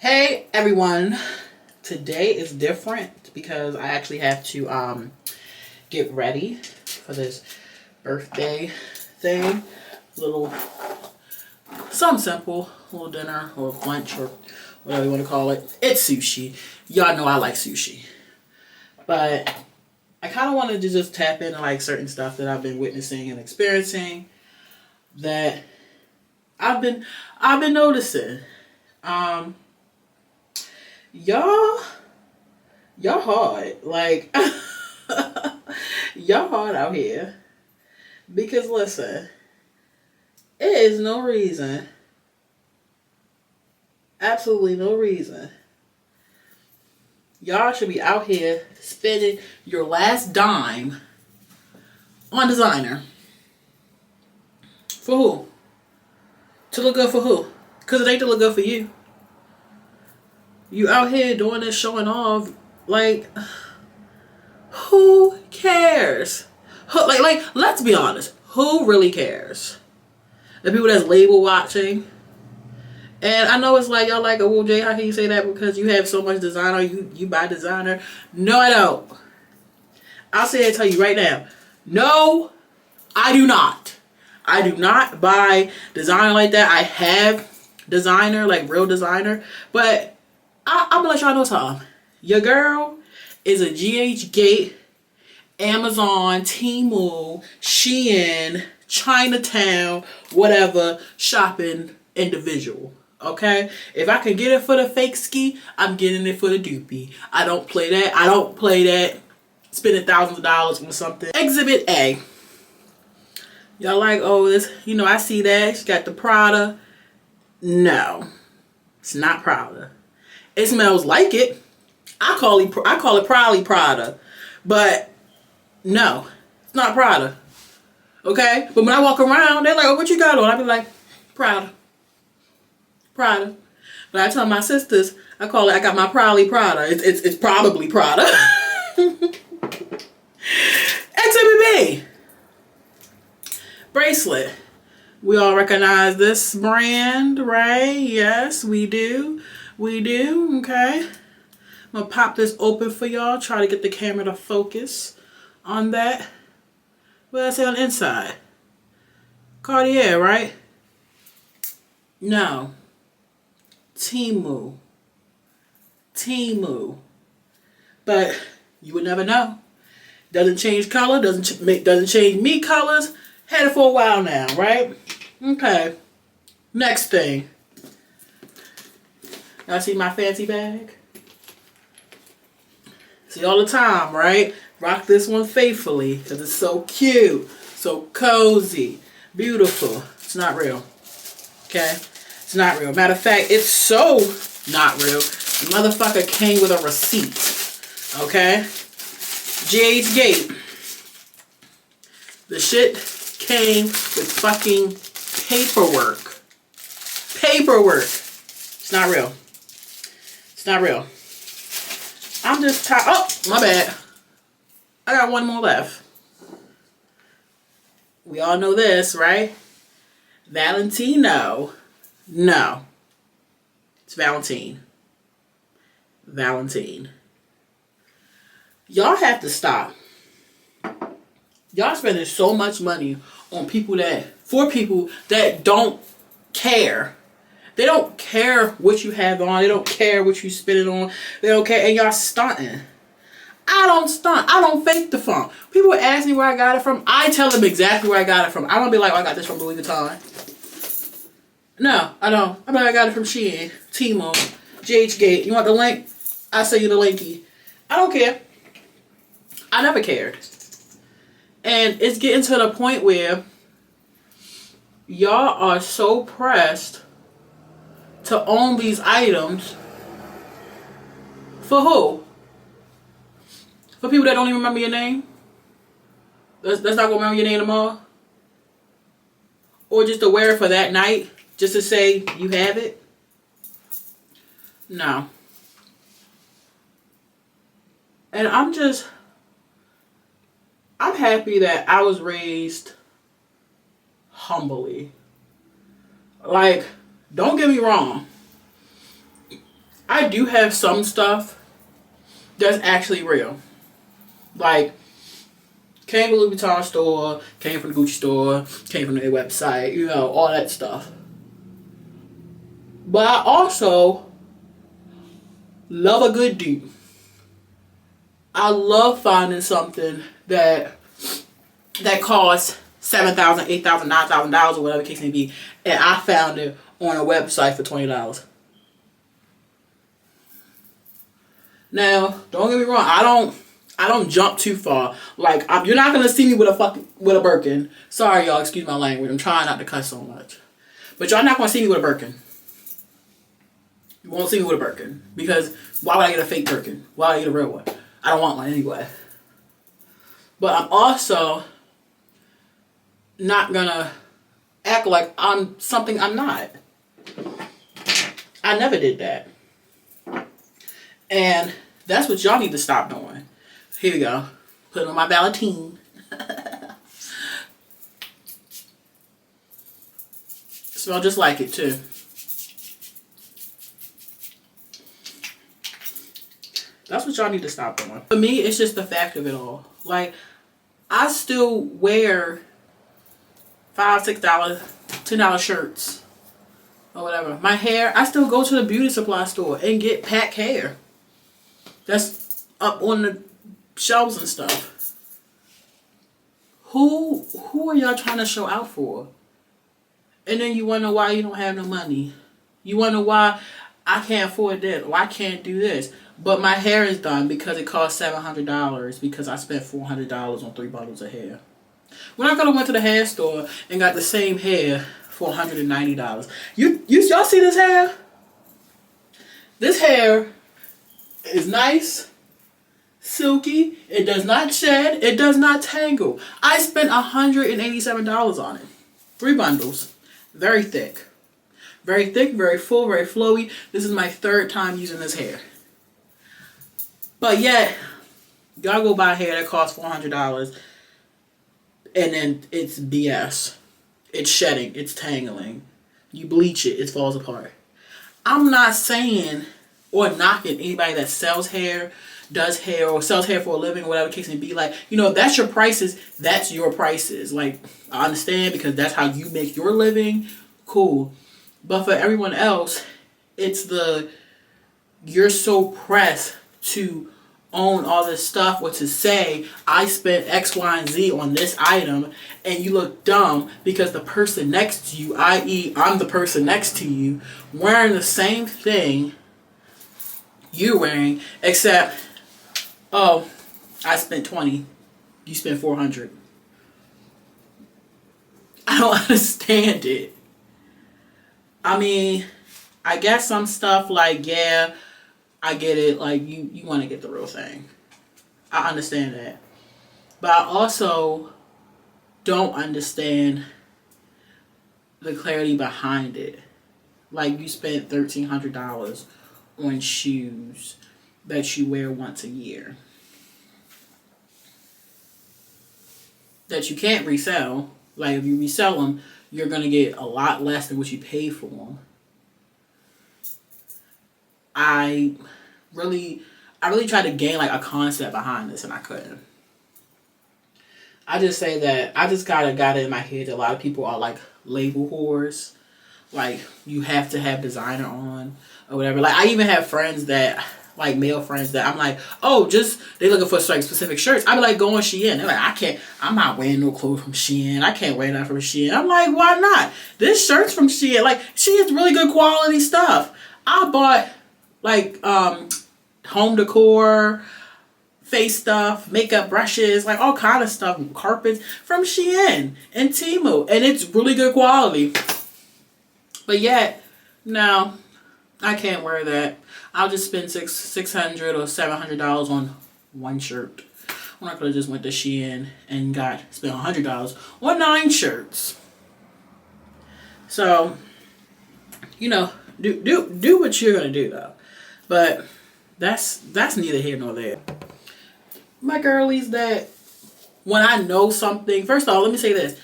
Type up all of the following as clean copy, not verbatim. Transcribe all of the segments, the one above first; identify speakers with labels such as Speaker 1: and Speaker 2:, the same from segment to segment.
Speaker 1: Hey everyone, today is different because I actually have to get ready for this birthday thing. Little something simple, little dinner or lunch or whatever you want to call it. It's sushi. Y'all know I like sushi. But I kind of wanted to just tap into like certain stuff that I've been witnessing and experiencing that I've been noticing. Y'all hard. Like, y'all hard out here. Because listen, it is no reason, absolutely no reason, y'all should be out here spending your last dime on designer. For who? To look good for who? Because it ain't to look good for you. You out here doing this, showing off, like, who cares? Like, let's be honest. Who really cares? The people that's label watching. And I know it's like, y'all like, oh, well, Jay, how can you say that? Because you have so much designer, you buy designer. No, I don't. I'll say it, tell you right now. No, I do not. I do not buy designer like that. I have designer, like real designer. But I'm gonna let y'all know something. Your girl is a Ghgate, Amazon, Temu, Shein, Chinatown, whatever shopping individual. Okay? If I can get it for the fake ski, I'm getting it for the Dupe. I don't play that. I don't play that. Spending thousands of dollars on something. Exhibit A. Y'all like, oh, this, I see that. She got the Prada. No. It's not Prada. It smells like it. I call it probably Prada. But no, it's not Prada. Okay? But when I walk around, they're like, oh, what you got on? I be like, Prada. But I tell my sisters, I got my probably Prada. It's probably Prada. XBB. Bracelet. We all recognize this brand, right? Yes, we do. Okay. I'm gonna pop this open for y'all. Try to get the camera to focus on that. What did I say on the inside? Cartier, right? No. Temu. But you would never know. Doesn't change color. Doesn't change me colors. Had it for a while now, right? Okay. Next thing. Y'all see my fancy bag? See all the time, right? Rock this one faithfully because it's so cute, so cozy, beautiful. It's not real. Okay? It's not real. Matter of fact, it's so not real. The motherfucker came with a receipt. Okay? Ghgate. The shit came with fucking paperwork. It's not real. It's not real. I'm just tired. Oh, my bad. I got one more left. We all know this, right? Valentino. No. It's Valentine. Y'all have to stop. Y'all spending so much money on people that don't care. They don't care what you have on. They don't care what you spend it on. They don't care. And y'all stunting. I don't stunt. I don't fake the funk. People ask me where I got it from. I tell them exactly where I got it from. I don't be like, oh, I got this from Louis Vuitton. No, I don't. I mean, I got it from Shein, Temu, Ghgate. You want the link? I'll send you the linky. I don't care. I never cared. And it's getting to the point where y'all are so pressed to own these items. For who? For people that don't even remember your name? That's not gonna remember your name tomorrow? Or just to wear it for that night? Just to say you have it? No. And I'm happy that I was raised humbly. Like, don't get me wrong. I do have some stuff that's actually real. Like, came from the Louis Vuitton store, came from the Gucci store, came from their website, you know, all that stuff. But I also love a good dupe. I love finding something that costs $7,000, $8,000, $9,000 or whatever the case may be, and I found it on a website for $20. Now, don't get me wrong, I don't jump too far. Like, you're not gonna see me with a Birkin. Sorry, y'all, excuse my language. I'm trying not to cuss so much, but y'all not gonna see me with a Birkin. You won't see me with a Birkin because why would I get a fake Birkin? Why would I get a real one? I don't want one anyway. But I'm also not gonna act like I'm something I'm not. I never did that. And that's what y'all need to stop doing. Here we go. Put on my Valentine. Smell just like it too. That's what y'all need to stop doing. For me, it's just the fact of it all. Like, I still wear $5, $6, $10 shirts or whatever. My hair, I still go to the beauty supply store and get pack hair. That's up on the shelves and stuff. Who are y'all trying to show out for? And then you wonder why you don't have no money. You wonder why I can't afford this or I can't do this. But my hair is done because it cost $700 because I spent $400 on 3 bottles of hair. When I could have went to the hair store and got the same hair for $190. Y'all see this hair? This hair is nice, silky, it does not shed, it does not tangle. I spent $187 on it. 3 bundles. Very thick. Very thick, very full, very flowy. This is my 3rd time using this hair. But yet, y'all go buy hair that costs $400 and then it's BS. It's shedding, it's tangling. You bleach it, it falls apart. I'm not saying or knocking anybody that sells hair, does hair, or sells hair for a living, or whatever the case may be. Like, you know, if that's your prices, that's your prices. Like, I understand because that's how you make your living. Cool. But for everyone else, it's you're so pressed to own all this stuff or to say I spent X, Y, and Z on this item, and you look dumb because the person next to you, i.e. I'm the person next to you, wearing the same thing you're wearing, except, oh, I spent 20, you spent 400. I don't understand it. I mean, I guess some stuff like, yeah, I get it, like, you want to get the real thing. I understand that. But I also don't understand the clarity behind it. Like, you spent $1,300 on shoes that you wear once a year. That you can't resell. Like, if you resell them, you're going to get a lot less than what you paid for them. I really tried to gain like a concept behind this and I couldn't. I just say that I just got it in my head that a lot of people are like label whores. Like, you have to have designer on or whatever. Like, I even have friends that, like male friends that I'm like, oh, they looking for like specific shirts. I be like, go on Shein. They're like, I'm not wearing no clothes from Shein. I can't wear that from Shein. I'm like, why not? This shirt's from Shein. Like, she has really good quality stuff. I bought like home decor, face stuff, makeup brushes, like all kind of stuff, carpets from Shein and Temu, and it's really good quality. But yet, no, I can't wear that. I'll just spend $600 or $700 on one shirt. When I could have just went to Shein and spent $100 on 9 shirts. So, you know, do what you're gonna do though. But that's neither here nor there. My girlies, that when I know something, first of all, let me say this.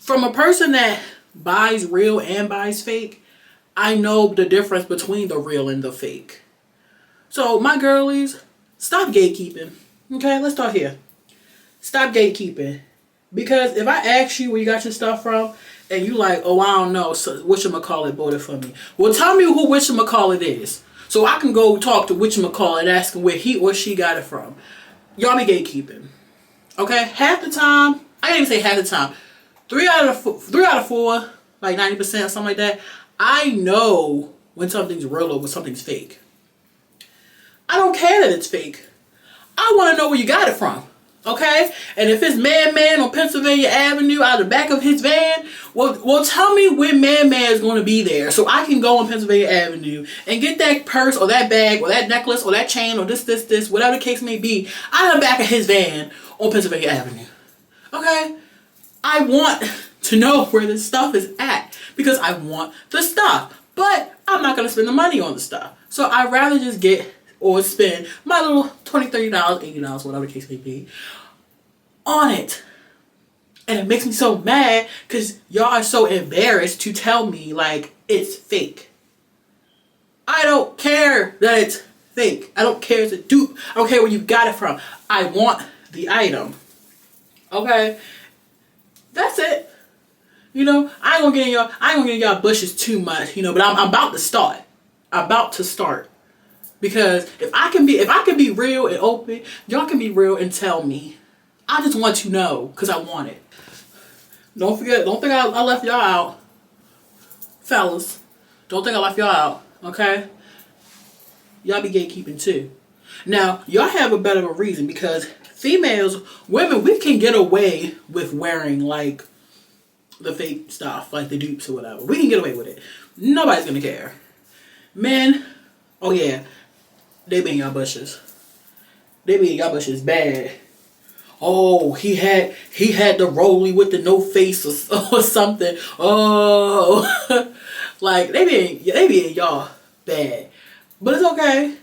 Speaker 1: From a person that buys real and buys fake, I know the difference between the real and the fake. So my girlies, stop gatekeeping. Okay, let's start here. Stop gatekeeping. Because if I ask you where you got your stuff from, and you like, oh, I don't know, so whatchamacallit bought it for me. Well, tell me who whatchamacallit is. So I can go talk to whatchamacallit and ask him where he or she got it from. Y'all be gatekeeping. Okay? Half the time, I can't even say half the time. 3 out of 4, like 90% or something like that, I know when something's real or when something's fake. I don't care that it's fake. I want to know where you got it from. Okay? And if it's Man on Pennsylvania Avenue out the back of his van, well tell me when Man is going to be there so I can go on Pennsylvania Avenue and get that purse or that bag or that necklace or that chain or this, whatever the case may be, out of the back of his van on Pennsylvania Avenue. Okay? I want to know where this stuff is at because I want the stuff. But I'm not going to spend the money on the stuff. So I'd rather just get or spend my little $20, $30, $80, whatever the case may be, on it. And it makes me so mad because y'all are so embarrassed to tell me like it's fake. I don't care that it's fake. I don't care it's a dupe. I don't care where you got it from. I want the item. Okay? That's it. You know, I ain't gonna get in y'all bushes too much, you know, but I'm about to start. I'm about to start. Because if I can be real and open, y'all can be real and tell me. I just want to know because I want it. Don't think I left y'all out. Fellas, don't think I left y'all out, okay? Y'all be gatekeeping too. Now, y'all have a better reason because women, we can get away with wearing like the fake stuff, like the dupes or whatever. We can get away with it. Nobody's gonna care. Men, oh yeah, they be in y'all bushes. They be in y'all bushes bad. Oh, he had the rollie with the no face or something. Oh, like they be in y'all bad. But it's okay.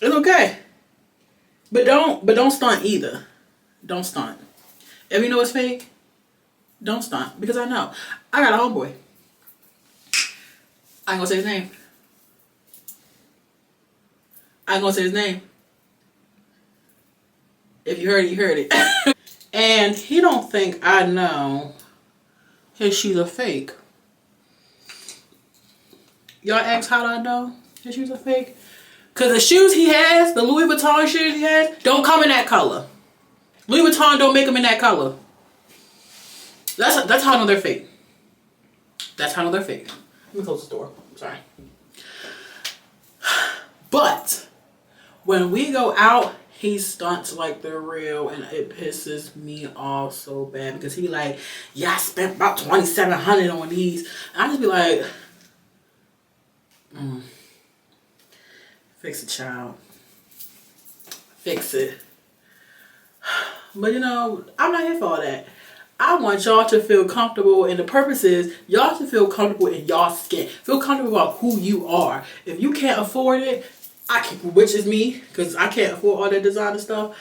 Speaker 1: It's okay. But don't stunt either. Don't stunt. If you know it's fake, don't stunt. Because I know. I got a homeboy. I ain't gonna say his name. If you heard it, you heard it. And he don't think I know his shoes are fake. Y'all ask how do I know his shoes are fake? Because the shoes he has, the Louis Vuitton shoes he has, don't come in that color. Louis Vuitton don't make them in that color. That's how I know they're fake. That's how I know they're fake. Let me close the door. Sorry. But when we go out, he stunts like they're real, and it pisses me off so bad because he like, yeah, I spent about $2,700 on these. And I just be like, fix it, child. Fix it. But you know, I'm not here for all that. I want y'all to feel comfortable, and the purpose is y'all to feel comfortable in y'all skin. Feel comfortable about who you are. If you can't afford it, which is me, because I can't afford all that designer stuff,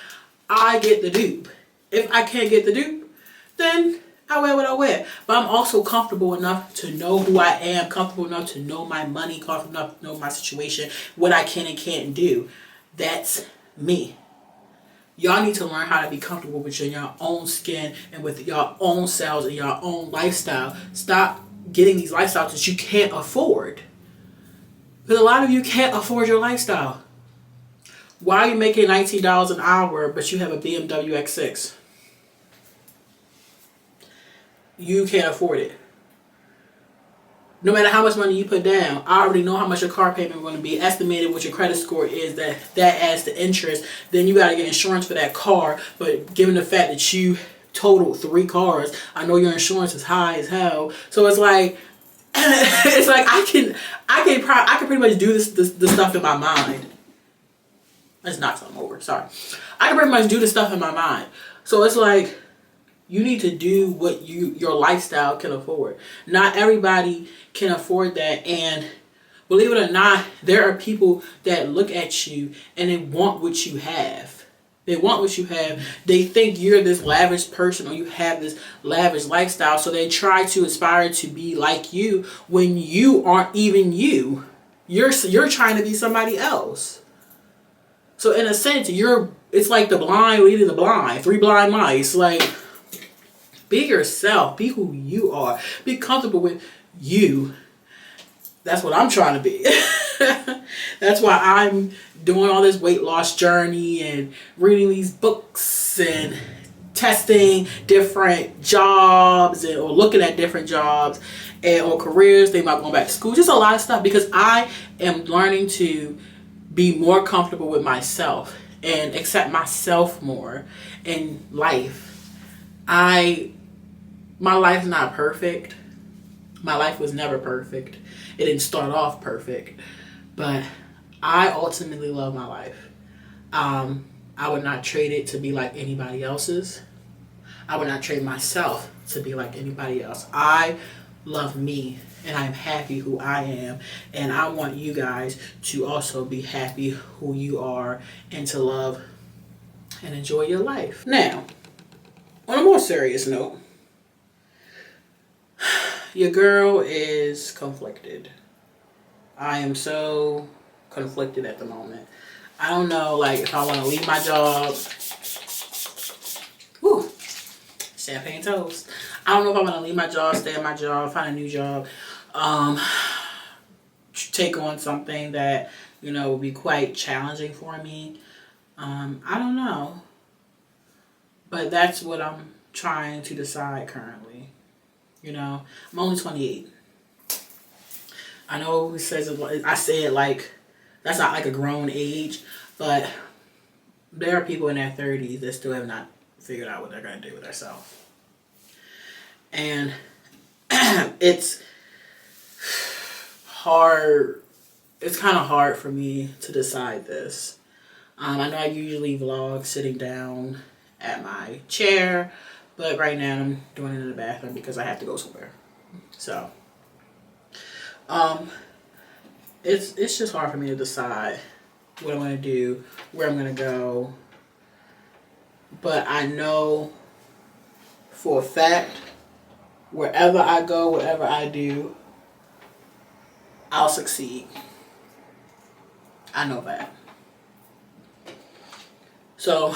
Speaker 1: I get the dupe. If I can't get the dupe, then I wear what I wear. But I'm also comfortable enough to know who I am, comfortable enough to know my money, comfortable enough to know my situation, what I can and can't do. That's me. Y'all need to learn how to be comfortable with your own skin and with your own selves and your own lifestyle. Stop getting these lifestyles that you can't afford. Because a lot of you can't afford your lifestyle. Why are you making $19 an hour but you have a BMW X6? You can't afford it. No matter how much money you put down, I already know how much your car payment is going to be. Estimated what your credit score is, that adds to interest. Then you got to get insurance for that car. But given the fact that you totaled 3 cars, I know your insurance is high as hell. So it's like, I can pretty much do this stuff in my mind. Let's knock something over. Sorry. I can pretty much do this stuff in my mind. So it's like, you need to do what your lifestyle can afford. Not everybody can afford that. And believe it or not, there are people that look at you and they want what you have. They want what you have. They think you're this lavish person or you have this lavish lifestyle. So they try to aspire to be like you when you aren't even you. You're trying to be somebody else. So in a sense, it's like the blind leading the blind. 3 blind mice. Like, be yourself. Be who you are. Be comfortable with you. That's what I'm trying to be. That's why I'm doing all this weight loss journey and reading these books and testing different jobs or looking at different jobs or careers. They might going back to school. Just a lot of stuff because I am learning to be more comfortable with myself and accept myself more in life. My life is not perfect. My life was never perfect. It didn't start off perfect. But I ultimately love my life. I would not trade it to be like anybody else's. I would not trade myself to be like anybody else. I love me and I'm happy who I am. And I want you guys to also be happy who you are and to love and enjoy your life. Now, on a more serious note, your girl is conflicted. I am so conflicted at the moment. I don't know, like, if I want to leave my job. Whew. Champagne toast. I don't know if I want to leave my job, stay at my job, find a new job. Take on something that, will be quite challenging for me. I don't know. But that's what I'm trying to decide currently. I'm only 28. I know it says I say it like that's not like a grown age, but there are people in their 30s that still have not figured out what they're going to do with themselves. And it's hard. It's kind of hard for me to decide this. I know I usually vlog sitting down at my chair, but right now I'm doing it in the bathroom because I have to go somewhere. So it's just hard for me to decide what I'm going to do, where I'm going to go. But I know for a fact, wherever I go, whatever I do, I'll succeed. I know that. So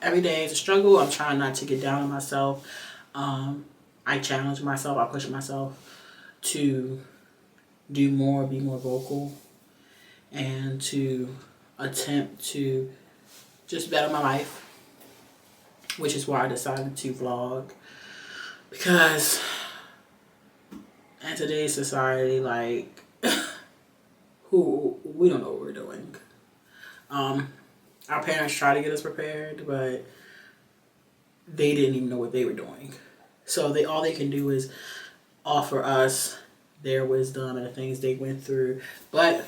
Speaker 1: every day is a struggle. I'm trying not to get down on myself. I challenge myself. I push myself to do more, be more vocal, and to attempt to just better my life, which is why I decided to vlog. Because in today's society, like, we don't know what we're doing. Our parents try to get us prepared, but they didn't even know what they were doing. So all they can do is offer us their wisdom and the things they went through. But,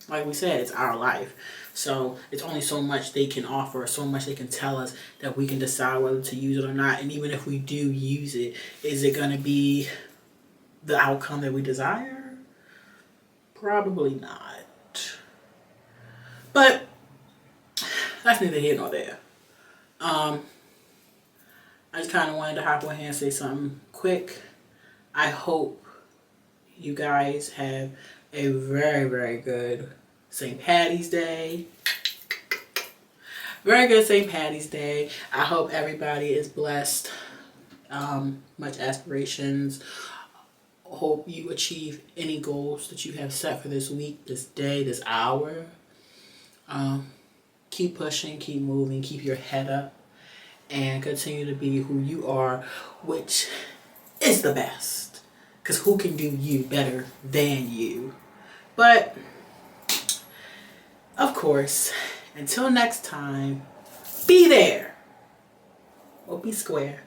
Speaker 1: like we said, it's our life. So it's only so much they can offer, so much they can tell us that we can decide whether to use it or not. And even if we do use it, is it going to be the outcome that we desire? Probably not. But that's neither here nor there. I just kind of wanted to hop on here and say something quick. I hope you guys have a very, very good St. Patty's Day. Very good St. Patty's Day. I hope everybody is blessed. Much aspirations. Hope you achieve any goals that you have set for this week, this day, this hour. Keep pushing, keep moving, keep your head up, and continue to be who you are, which is the best. Because who can do you better than you? But, of course, until next time, be there or be square.